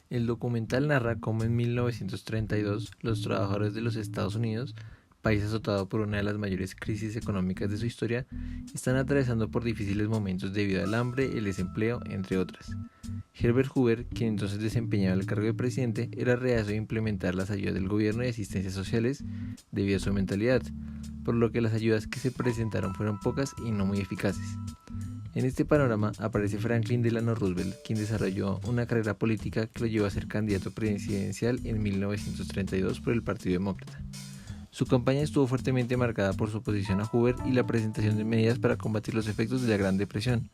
El documental narra cómo en 1932 los trabajadores de los Estados Unidos, país azotado por una de las mayores crisis económicas de su historia, están atravesando por difíciles momentos debido al hambre, el desempleo, entre otras. Herbert Hoover, quien entonces desempeñaba el cargo de presidente, era reacio a implementar las ayudas del gobierno y asistencias sociales debido a su mentalidad, por lo que las ayudas que se presentaron fueron pocas y no muy eficaces. En este panorama aparece Franklin Delano Roosevelt, quien desarrolló una carrera política que lo llevó a ser candidato presidencial en 1932 por el Partido Demócrata. Su campaña estuvo fuertemente marcada por su oposición a Hoover y la presentación de medidas para combatir los efectos de la Gran Depresión,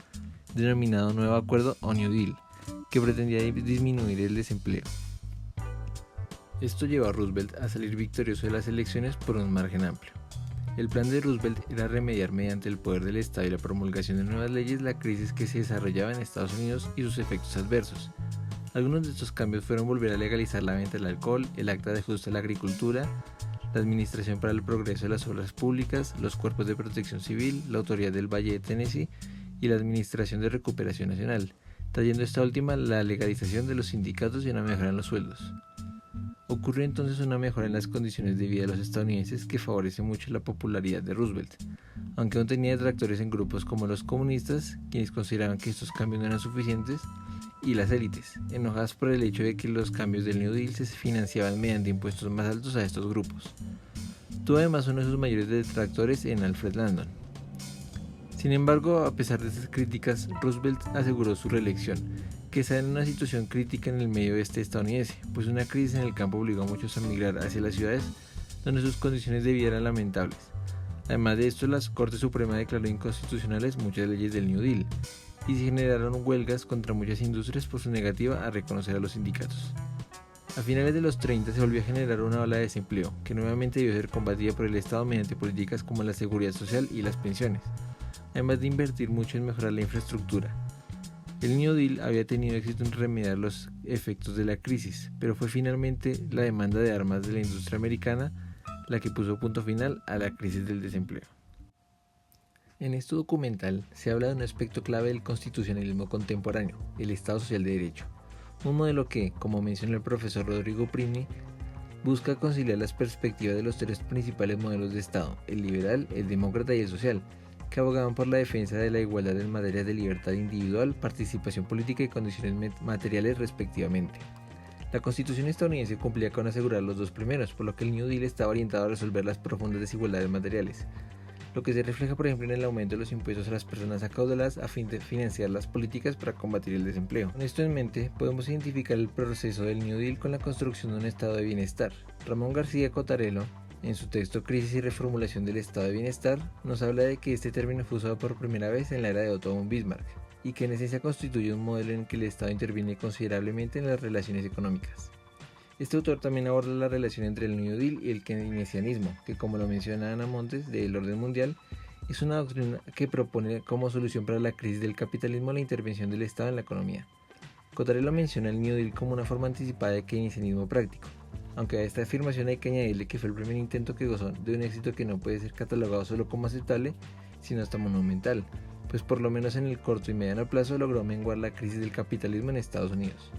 denominado Nuevo Acuerdo o New Deal, que pretendía disminuir el desempleo. Esto llevó a Roosevelt a salir victorioso de las elecciones por un margen amplio. El plan de Roosevelt era remediar mediante el poder del Estado y la promulgación de nuevas leyes la crisis que se desarrollaba en Estados Unidos y sus efectos adversos. Algunos de estos cambios fueron volver a legalizar la venta del alcohol, el acta de ajuste a la agricultura, la Administración para el Progreso de las Obras Públicas, los Cuerpos de Protección Civil, la Autoridad del Valle de Tennessee y la Administración de Recuperación Nacional, trayendo esta última la legalización de los sindicatos y una mejora en los sueldos. Ocurrió entonces una mejora en las condiciones de vida de los estadounidenses que favorece mucho la popularidad de Roosevelt, aunque aún tenía detractores en grupos como los comunistas, quienes consideraban que estos cambios no eran suficientes, y las élites, enojadas por el hecho de que los cambios del New Deal se financiaban mediante impuestos más altos a estos grupos. Tuvo además uno de sus mayores detractores en Alfred Landon. Sin embargo, a pesar de estas críticas, Roosevelt aseguró su reelección, que está en una situación crítica en el medio oeste estadounidense, pues una crisis en el campo obligó a muchos a migrar hacia las ciudades, donde sus condiciones de vida eran lamentables. Además de esto, la Corte Suprema declaró inconstitucionales muchas leyes del New Deal, y se generaron huelgas contra muchas industrias por su negativa a reconocer a los sindicatos. A finales de los 30 se volvió a generar una ola de desempleo, que nuevamente debió ser combatida por el Estado mediante políticas como la seguridad social y las pensiones, además de invertir mucho en mejorar la infraestructura. El New Deal había tenido éxito en remediar los efectos de la crisis, pero fue finalmente la demanda de armas de la industria americana la que puso punto final a la crisis del desempleo. En este documental se habla de un aspecto clave del constitucionalismo contemporáneo, el Estado Social de Derecho, un modelo que, como mencionó el profesor Rodrigo Primi, busca conciliar las perspectivas de los tres principales modelos de Estado, el liberal, el demócrata y el social, que abogaban por la defensa de la igualdad en materia de libertad individual, participación política y condiciones materiales respectivamente. La Constitución estadounidense cumplía con asegurar los dos primeros, por lo que el New Deal estaba orientado a resolver las profundas desigualdades materiales, lo que se refleja por ejemplo en el aumento de los impuestos a las personas acaudaladas a fin de financiar las políticas para combatir el desempleo. Con esto en mente, podemos identificar el proceso del New Deal con la construcción de un estado de bienestar. Ramón García Cottarello, en su texto Crisis y reformulación del estado de bienestar, nos habla de que este término fue usado por primera vez en la era de Otto von Bismarck, y que en esencia constituye un modelo en el que el Estado interviene considerablemente en las relaciones económicas. Este autor también aborda la relación entre el New Deal y el keynesianismo, que como lo menciona Ana Montes del Orden Mundial, es una doctrina que propone como solución para la crisis del capitalismo la intervención del Estado en la economía. Cottarello menciona el New Deal como una forma anticipada de keynesianismo práctico, aunque a esta afirmación hay que añadirle que fue el primer intento que gozó de un éxito que no puede ser catalogado solo como aceptable, sino hasta monumental, pues por lo menos en el corto y mediano plazo logró menguar la crisis del capitalismo en Estados Unidos.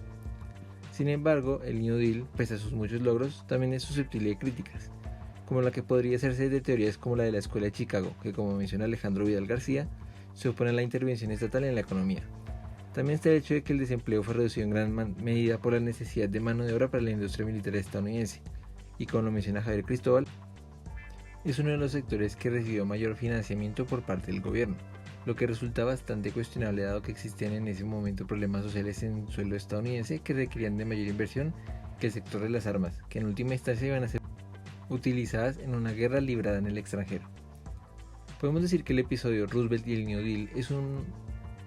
Sin embargo, el New Deal, pese a sus muchos logros, también es susceptible de críticas, como la que podría hacerse de teorías como la de la Escuela de Chicago, que como menciona Alejandro Vidal García, se opone a la intervención estatal en la economía. También está el hecho de que el desempleo fue reducido en gran medida por la necesidad de mano de obra para la industria militar estadounidense, y como lo menciona Javier Cristóbal, es uno de los sectores que recibió mayor financiamiento por parte del gobierno, lo que resulta bastante cuestionable dado que existían en ese momento problemas sociales en suelo estadounidense que requerían de mayor inversión que el sector de las armas, que en última instancia iban a ser utilizadas en una guerra librada en el extranjero. Podemos decir que el episodio Roosevelt y el New Deal es un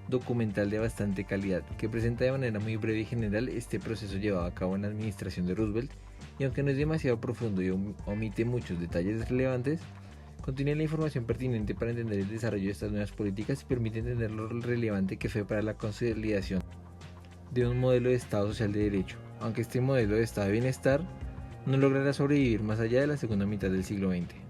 documental de bastante calidad, que presenta de manera muy breve y general este proceso llevado a cabo en la administración de Roosevelt, y aunque no es demasiado profundo y omite muchos detalles relevantes, contiene la información pertinente para entender el desarrollo de estas nuevas políticas y permite entender lo relevante que fue para la consolidación de un modelo de Estado social de derecho, aunque este modelo de Estado de bienestar no logrará sobrevivir más allá de la segunda mitad del siglo XX.